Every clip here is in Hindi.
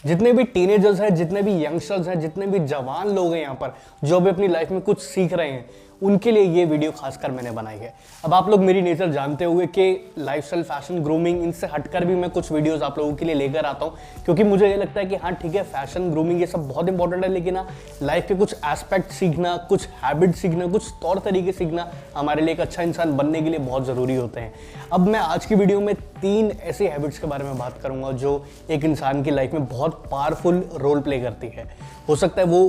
जितने भी टीनेजर्स हैं, जितने भी यंगस्टर्स हैं, जितने भी जवान लोग हैं यहाँ पर जो भी अपनी लाइफ में कुछ सीख रहे हैं, उनके लिए ये वीडियो खासकर मैंने बनाई है। अब आप लोग मेरी नेचर जानते हुए कि लाइफस्टाइल, फैशन, ग्रूमिंग, इनसे हटकर भी मैं कुछ वीडियोस आप लोगों के लिए लेकर आता हूँ, क्योंकि मुझे ये लगता है कि हाँ ठीक है, फैशन, ग्रूमिंग ये सब बहुत इंपॉर्टेंट है, लेकिन हाँ लाइफ के कुछ एस्पेक्ट सीखना, कुछ हैबिट सीखना, कुछ तौर तरीके सीखना हमारे लिए एक अच्छा इंसान बनने के लिए बहुत ज़रूरी होते हैं। अब मैं आज की वीडियो में 3 ऐसी हैबिट्स के बारे में बात करूँगा जो एक इंसान की लाइफ में बहुत पावरफुल रोल प्ले करती है। हो सकता है वो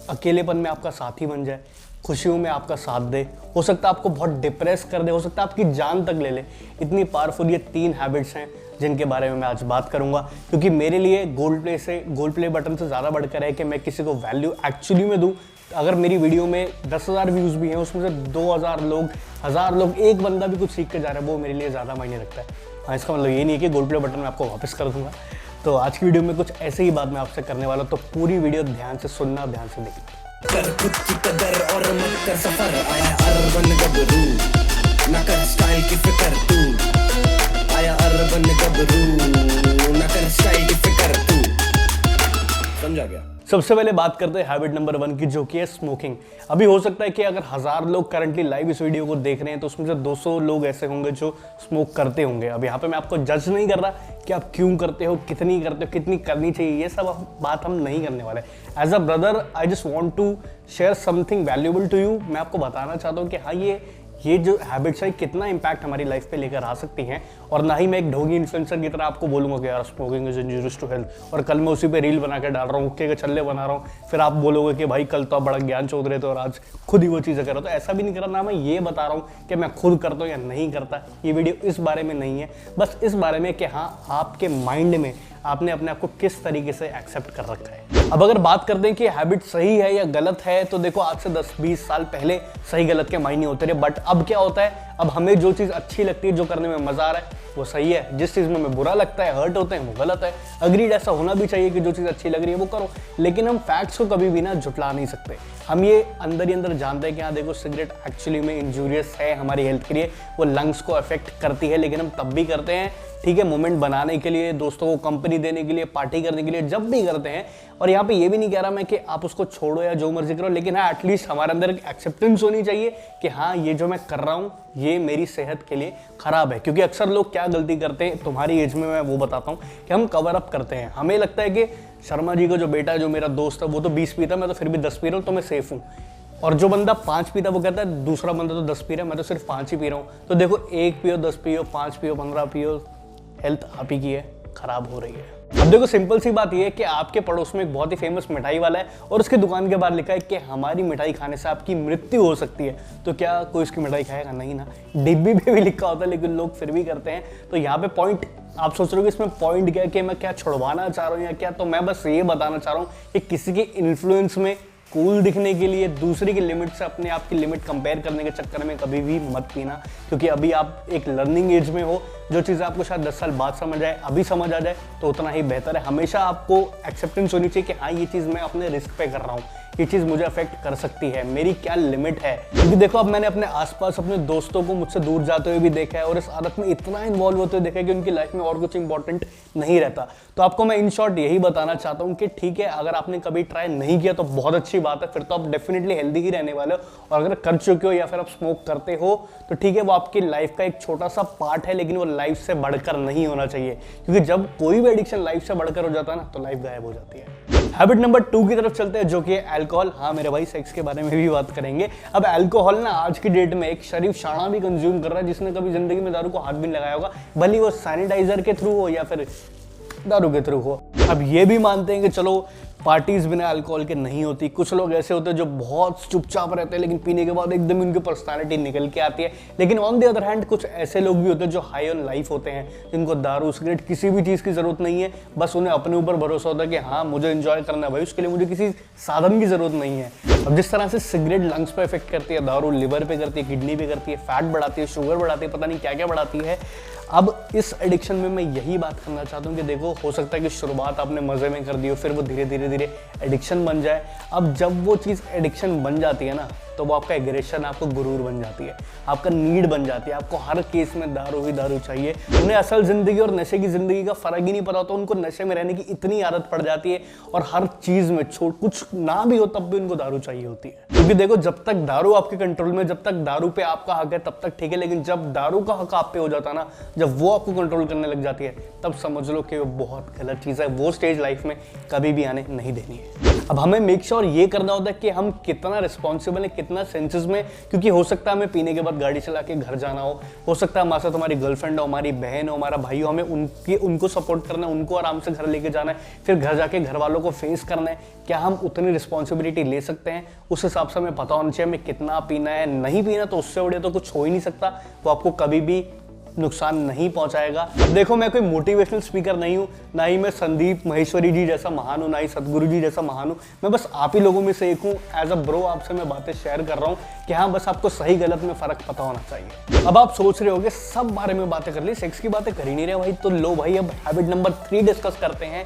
अकेलेपन में आपका साथी बन जाए, खुशियों में आपका साथ दे, हो सकता है आपको बहुत डिप्रेस कर दे, हो सकता है आपकी जान तक ले ले। इतनी पावरफुल ये 3 हैबिट्स हैं जिनके बारे में मैं आज बात करूंगा, क्योंकि मेरे लिए गोल्ड प्ले बटन से ज़्यादा बढ़कर है कि मैं किसी को वैल्यू एक्चुअली में दूं। अगर मेरी वीडियो में 10,000 व्यूज़ भी हैं, उसमें से 2,000 लोग, 1,000 लोग, एक बंदा भी कुछ सीख के जा रहा है, वो मेरे लिए ज़्यादा मायने रखता है। हाँ, इसका मतलब ये नहीं है कि गोल्ड प्ले बटन मैं आपको वापस कर दूंगा। तो आज की वीडियो में कुछ ऐसे ही बात मैं आपसे करने वाला हूँ, तो पूरी वीडियो ध्यान से सुनना, ध्यान से देखना। कर खुद की कदर और मत कर सफर, आया अर्बन गबरू, न कर स्टाइल की फिकर तू, आया अर्बन गबरू, न कर स्टाइल की फिकर तू। समझा गया? सबसे पहले बात करते हैं हैबिट नंबर 1 की, जो कि है स्मोकिंग। अभी हो सकता है कि अगर 1000 लोग करंटली लाइव इस वीडियो को देख रहे हैं तो उसमें से 200 लोग ऐसे होंगे जो स्मोक करते होंगे। अब यहाँ पे मैं आपको जज नहीं कर रहा कि आप क्यों करते हो, कितनी करते हो, कितनी करनी चाहिए, ये सब बात हम नहीं करने वाले। As a brother I just want to share something valuable to you. मैं आपको बताना चाहता हूँ कि हाँ ये जो हैबिट्स है कितना इंपैक्ट हमारी लाइफ पे लेकर आ सकती हैं, और ना ही मैं एक ढोंगी इन्फ्लुएंसर की तरह आपको बोलूंगा कि यार smoking is injurious to health, और कल मैं उसी पे रील बना के डाल रहा हूँ, हुक्के के छल्ले बना रहा हूँ, फिर आप बोलोगे कि भाई कल तो आप बड़ा ज्ञान चोद रहे थे और आज खुद ही वो चीज़ें कर रहे हो। तो ऐसा भी नहीं कर रहा, ना मैं ये बता रहा हूँ कि मैं खुद करता हूँ या नहीं करता। ये वीडियो इस बारे में नहीं है, बस इस बारे में कि हाँ आपके माइंड में आपने अपने आप को किस तरीके से एक्सेप्ट कर रखा है। अब अगर बात करते हैं कि हैबिट सही है या गलत है, तो देखो आज से 10-20 साल पहले सही गलत के मायने होते रहे, बट अब क्या होता है, अब हमें जो चीज़ अच्छी लगती है, जो करने में मजा आ रहा है वो सही है, जिस चीज़ में हमें बुरा लगता है, हर्ट होते हैं, वो गलत है। अग्रीड, ऐसा होना भी चाहिए कि जो चीज़ अच्छी लग रही है वो करो, लेकिन हम फैक्ट्स को कभी भी ना झुटला नहीं सकते। हम ये अंदर ही अंदर जानते हैं कि हाँ देखो सिगरेट एक्चुअली में इंजूरियस है हमारी हेल्थ के लिए, वो लंग्स को अफेक्ट करती है, लेकिन हम तब भी करते हैं, ठीक है, मोमेंट बनाने के लिए, दोस्तों को कंपनी देने के लिए, पार्टी करने के लिए, जब भी करते हैं। और यहाँ पे ये भी नहीं कह रहा मैं कि आप उसको छोड़ो या जो मर्जी करो, लेकिन हाँ एटलीस्ट हमारे अंदर एक एक्सेप्टेंस होनी चाहिए कि हाँ ये जो मैं कर रहा हूँ ये मेरी सेहत के लिए खराब है। क्योंकि अक्सर लोग क्या गलती करते हैं तुम्हारी एज में, मैं वो बताता हूँ, कि हम कवर अप करते हैं। हमें लगता है कि शर्मा जी का जो बेटा है, जो मेरा दोस्त है, वो तो 20 पीता है, मैं तो फिर भी 10 पी रहा हूँ, तो मैं सेफ हूँ। और जो बंदा 5 पीता वो कहता है दूसरा बंदा तो 10 पी रहा है, मैं तो सिर्फ 5 ही पी रहा हूँ। तो देखो 1 पियो, 10 पियो, 5 पियो, 15 पियो, हेल्थ आप ही की है, खराब हो रही है। अब देखो सिंपल सी बात ये है कि आपके पड़ोस में एक बहुत ही फेमस मिठाई वाला है और उसकी दुकान के बाहर लिखा है कि हमारी मिठाई खाने से आपकी मृत्यु हो सकती है। तो क्या कोई उसकी मिठाई खाएगा? नहीं ना। डिब्बी पे भी लिखा होता है, लेकिन लोग फिर भी करते हैं। तो यहाँ पे पॉइंट, आप सोच रहे हो कि इसमें पॉइंट क्या है, कि मैं क्या छुड़वाना चाह रहा हूँ या क्या? तो मैं बस ये बताना चाह रहा हूँ कि किसी के इन्फ्लुएंस में कूल दिखने के लिए दूसरे की लिमिट से अपने आप की लिमिट कंपेयर करने के चक्कर में कभी भी मत पीना। क्योंकि अभी आप एक लर्निंग एज में हो, जो चीज़ आपको शायद 10 साल बाद समझ आए, अभी समझ आ जाए तो उतना ही बेहतर है। हमेशा आपको एक्सेप्टेंस होनी चाहिए कि हाँ ये चीज़ मैं अपने रिस्क पे कर रहा हूँ, ये चीज़ मुझे अफेक्ट कर सकती है, मेरी क्या लिमिट है। क्योंकि देखो अब मैंने अपने आसपास अपने दोस्तों को मुझसे दूर जाते हुए भी देखा है और इस आदत में इतना इन्वॉल्व होते हुए देखा है कि उनकी लाइफ में और कुछ इंपॉर्टेंट नहीं रहता। तो आपको मैं इन शॉर्ट यही बताना चाहता हूँ कि ठीक है, अगर आपने कभी ट्राई नहीं किया तो बहुत अच्छी बात है, फिर तो आप डेफिनेटली हेल्दी ही रहने वाले हो। और अगर कर चुके हो या फिर आप स्मोक करते हो तो ठीक है, वो आपकी लाइफ का एक छोटा सा पार्ट है, लेकिन वो लाइफ से बढ़कर नहीं होना चाहिए। क्योंकि जब कोई भी एडिक्शन लाइफ से बढ़कर हो जाता है ना, तो लाइफ गायब हो जाती है। हैबिट नंबर 2 की तरफ चलते हैं, जो कि है अल्कोहल। हाँ मेरे भाई, सेक्स के बारे में भी बात करेंगे। अब अल्कोहल ना आज की डेट में एक शरीफ शाना भी कंज्यूम कर रहा है, जिसने कभी जिंदगी में दारू को हाथ भी नहीं लगाया होगा, भले वो सैनिटाइजर के थ्रू हो या फिर दारू के थ्रू हो। अब ये भी मानते हैं कि चलो पार्टीज बिना अल्कोहल के नहीं होती। कुछ लोग ऐसे होते हैं जो बहुत चुपचाप रहते हैं, लेकिन पीने के बाद एकदम उनकी पर्सनालिटी निकल के आती है। लेकिन ऑन द अदर हैंड कुछ ऐसे लोग भी होते हैं जो हाई ऑन लाइफ होते हैं, जिनको दारू, सिगरेट, किसी भी चीज़ की जरूरत नहीं है। बस उन्हें अपने ऊपर भरोसा होता है कि हाँ मुझे एंजॉय करना है भाई, उसके लिए मुझे किसी साधन की जरूरत नहीं है। अब जिस तरह से सिगरेट लंग्स पे इफेक्ट करती है, दारू लिवर पे करती है, किडनी पे करती है, फैट बढ़ाती है, शुगर बढ़ाती है, पता नहीं क्या क्या बढ़ाती है। अब इस एडिक्शन में मैं यही बात करना चाहता हूँ कि देखो, हो सकता है कि शुरुआत आपने मज़े में कर दी हो, फिर वो धीरे धीरे एडिक्शन बन जाए। अब जब वो चीज़ एडिक्शन बन जाती है ना, तो वो आपका एग्रेशन, आपको गुरूर बन जाती है, आपका नीड बन जाती है। आपको हर केस में दारू ही दारू चाहिए। उन्हें असल ज़िंदगी और नशे की ज़िंदगी का फ़र्क ही नहीं पता होता। उनको नशे में रहने की इतनी आदत पड़ जाती है और हर चीज़ में कुछ ना भी हो तब भी उनको दारू चाहिए होती है। क्योंकि देखो, जब तक दारू आपके कंट्रोल में, जब तक दारू पे आपका हक है तब तक ठीक है, लेकिन जब दारू का हक आप पे हो जाता है ना, जब वो आपको कंट्रोल करने लग जाती है, तब समझ लो कि वो बहुत गलत चीज़ है। वो स्टेज लाइफ में कभी भी आने नहीं देनी है। अब हमें मेक श्योर ये करना होता है कि हम कितना रिस्पॉन्सिबल है, कितना सेंसेस में, क्योंकि हो सकता है हमें पीने के बाद गाड़ी चला के घर जाना हो सकता है हमारे साथ हमारी गर्लफ्रेंड हो, हमारी बहन हो, हमारा भाई हो, हमें उनको सपोर्ट करना है, उनको आराम से घर लेके जाना है, फिर घर जाके घर वालों को फेस करना है। क्या हम उतनी रिस्पॉन्सिबिलिटी ले सकते हैं? उस हिसाब से हमें पता होना चाहिए हमें कितना पीना है। नहीं पीना तो उससे बड़े तो कुछ हो ही नहीं सकता, वो आपको कभी भी नुकसान नहीं पहुंचाएगा। देखो, मैं कोई मोटिवेशनल स्पीकर नहीं हूं, ना ही मैं संदीप महेश्वरी जी जैसा महान हूं, ना ही सदगुरु जी जैसा महान हूं। मैं बस आप ही लोगों में से एक हूं। एज अ ब्रो आपसे मैं बातें शेयर कर रहा हूं कि हाँ, बस आपको सही गलत में फर्क पता होना चाहिए। अब आप सोच रहे होगे सब बारे में बातें कर ली, सेक्स की बातें कर ही नहीं रहे भाई। तो लो भाई, अब हैबिट नंबर 3 डिस्कस करते हैं,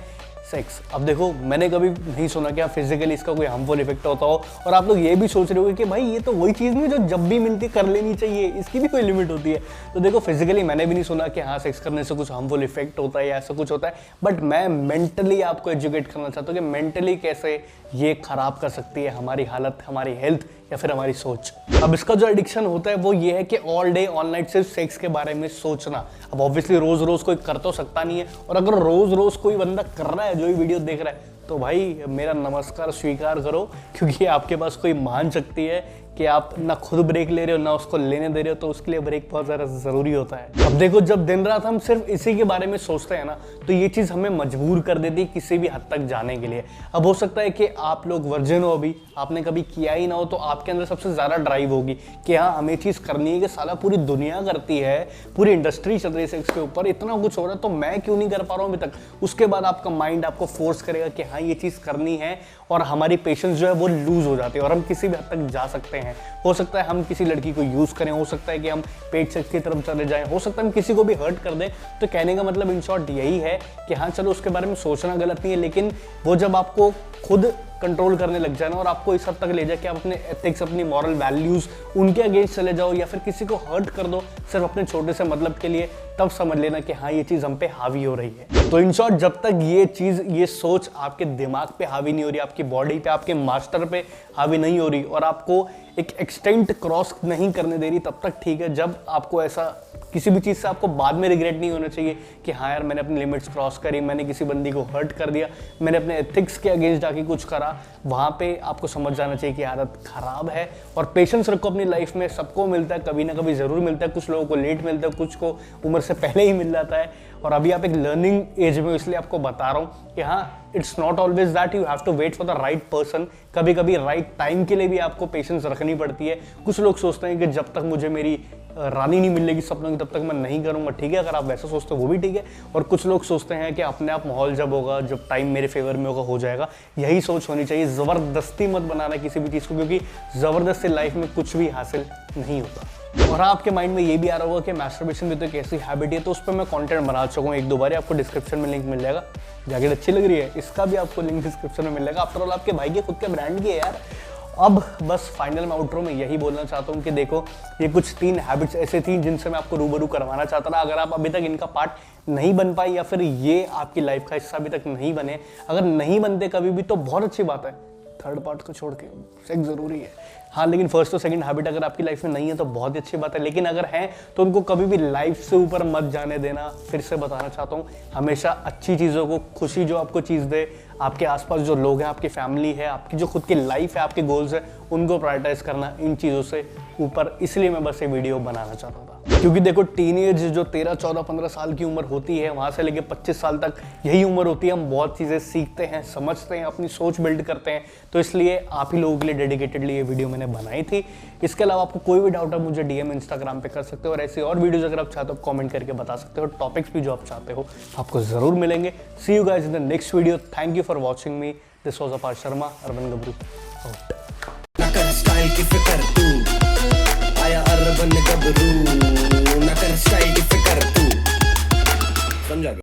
सेक्स। अब देखो, मैंने कभी नहीं सुना कि फिजिकली इसका कोई हार्मफुल इफेक्ट होता हो, और आप लोग ये भी सोच रहे होगे कि भाई ये तो वही चीज़ नहीं जो जब भी मिलती कर लेनी चाहिए, इसकी भी कोई लिमिट होती है। तो देखो, फिजिकली मैंने भी नहीं सुना कि हाँ, सेक्स करने से कुछ हार्मफुल इफेक्ट होता है या ऐसा कुछ होता है, बट मैं मेंटली आपको एजुकेट करना चाहता हूँ कि मेंटली कैसे ये खराब कर सकती है हमारी हालत, हमारी हेल्थ या फिर हमारी सोच। अब इसका जो एडिक्शन होता है वो ये है कि ऑल डे ऑल नाइट सिर्फ सेक्स के बारे में सोचना। अब ऑब्वियसली रोज रोज कोई कर तो सकता नहीं है, और अगर रोज रोज कोई बंदा कर रहा है, जो ये वीडियो देख रहा है, तो भाई मेरा नमस्कार स्वीकार करो, क्योंकि आपके पास कोई महान शक्ति है कि आप ना खुद ब्रेक ले रहे हो ना उसको लेने दे रहे हो, तो उसके लिए ब्रेक बहुत ज़्यादा ज़रूरी होता है। अब देखो, जब दिन रात हम सिर्फ इसी के बारे में सोचते हैं ना, तो ये चीज़ हमें मजबूर कर देती है किसी भी हद तक जाने के लिए। अब हो सकता है कि आप लोग वर्जिन हो, अभी आपने कभी किया ही ना हो, तो आपके अंदर सबसे ज़्यादा ड्राइव होगी कि हाँ, हमें चीज़ करनी है, कि साला पूरी दुनिया करती है, पूरी इंडस्ट्री चल रही है सेक्स के ऊपर, इतना कुछ हो रहा है, तो मैं क्यों नहीं कर पा रहा हूँ अभी तक। उसके बाद आपका माइंड आपको फोर्स करेगा कि हाँ, ये चीज़ करनी है, और हमारी पेशेंस जो है वो लूज हो जाती है, और हम किसी भी हद तक जा सकते हैं। हो सकता है हम किसी लड़की को यूज़ करें, हो सकता है कि हम पेट सेक्स की तरफ चले जाएं, हो सकता है हम किसी को भी हर्ट कर दें। तो कहने का मतलब इन शॉर्ट यही है कि हाँ, चलो उसके बारे में सोचना गलत नहीं है, लेकिन वो जब आपको खुद कंट्रोल करने लग जाए ना, और आपको इस हद तक ले जाए कि आप अपने एथिक्स, अपनी मॉरल वैल्यूज़ उनके अगेंस्ट चले जाओ, या फिर किसी को हर्ट कर दो सिर्फ अपने छोटे से मतलब के लिए, तब समझ लेना कि हाँ, ये चीज़ हम पे हावी हो रही है। तो इन शॉर्ट, जब तक ये चीज़, ये सोच आपके दिमाग पे हावी नहीं हो रही, आपकी बॉडी पे, आपके मास्टर पे हावी नहीं हो रही, और आपको एक एक्सटेंट क्रॉस नहीं करने दे रही, तब तक ठीक है। जब आपको ऐसा किसी भी चीज़ से आपको बाद में रिग्रेट नहीं होना चाहिए कि हाँ यार, मैंने अपनी लिमिट्स क्रॉस करी, मैंने किसी बंदी को हर्ट कर दिया, मैंने अपने एथिक्स के अगेंस्ट जाके कुछ करा, वहाँ पे आपको समझ जाना चाहिए कि आदत खराब है। और पेशेंस रखो अपनी लाइफ में, सबको मिलता है, कभी ना कभी ज़रूर मिलता है, कुछ लोगों को लेट मिलता है, कुछ को उम्र से पहले ही मिल जाता है, और अभी आप एक लर्निंग एज में, इसलिए आपको बता रहा हूँ कि हाँ, it's not always that you have to wait for the right person. कभी कभी राइट टाइम के लिए भी आपको पेशेंस रखनी पड़ती है। कुछ लोग सोचते हैं कि जब तक मुझे मेरी रानी नहीं मिलेगी सपनों की, तब तक मैं नहीं करूंगा। ठीक है, अगर आप वैसा सोचते हो वो भी ठीक है। और कुछ लोग सोचते हैं कि अपने आप माहौल जब होगा, जब टाइम मेरे फेवर में होगा, हो जाएगा। यही सोच होनी चाहिए। ज़बरदस्ती मत बनाना किसी भी चीज़ को, क्योंकि ज़बरदस्ती लाइफ में कुछ भी हासिल नहीं होता। और आपके माइंड में ये भी आ रहा होगा कि मैस्टरबेशन भी तो एक ऐसी हैबिट है, तो उस पर मैं कंटेंट बना चुका हूँ 1-2 बार, आपको डिस्क्रिप्शन में लिंक मिल जाएगा। जैकेट अच्छी लग रही है, इसका भी आपको लिंक डिस्क्रिप्शन में मिल जाएगा। आफ्टर ऑल आपके भाई के खुद के ब्रांड की है यार। अब बस फाइनल में आउटरो में यही बोलना चाहता हूँ कि देखो, ये कुछ 3 हैबिट्स ऐसे थी जिनसे मैं आपको रूबरू करवाना चाहता था। अगर आप अभी तक इनका पार्ट नहीं बन पाए, या फिर ये आपकी लाइफ का हिस्सा अभी तक नहीं बने, अगर नहीं बनते कभी भी, तो बहुत अच्छी बात है। थर्ड पार्ट को छोड़ के सेक्स ज़रूरी है, हाँ, लेकिन फर्स्ट और सेकंड हैबिट अगर आपकी लाइफ में नहीं है तो बहुत ही अच्छी बात है। लेकिन अगर है तो उनको कभी भी लाइफ से ऊपर मत जाने देना। फिर से बताना चाहता हूँ, हमेशा अच्छी चीज़ों को, खुशी जो आपको चीज़ दे, आपके आसपास जो लोग हैं, आपकी फैमिली है, आपकी जो खुद की लाइफ है, आपके गोल्स है, उनको प्रायोरिटाइज करना इन चीज़ों से ऊपर। इसलिए मैं बस ये वीडियो बनाना चाहता था, क्योंकि देखो, टीनेज जो 13, 14, 15 साल की उम्र होती है, वहाँ से लेके 25 साल तक यही उम्र होती है। हम बहुत चीज़ें सीखते हैं, समझते हैं, अपनी सोच बिल्ड करते हैं। तो इसलिए आप ही लोगों के लिए डेडिकेटेडली ये वीडियो मैंने बनाई थी। इसके अलावा आपको कोई भी डाउट है, मुझे DM इंस्टाग्राम पे कर सकते हो, और ऐसी और वीडियोज अगर आप चाहते हो कमेंट करके बता सकते हो। टॉपिक्स भी जो आप चाहते हो आपको ज़रूर मिलेंगे। See you guys in the next video. Thank you for watching me. This was Apar Sharma, urban Gabru out. ना कर स्टाइल की फिकर तू, आया अर्बन गबरू, ना कर स्टाइल की फिकर तू। समझा।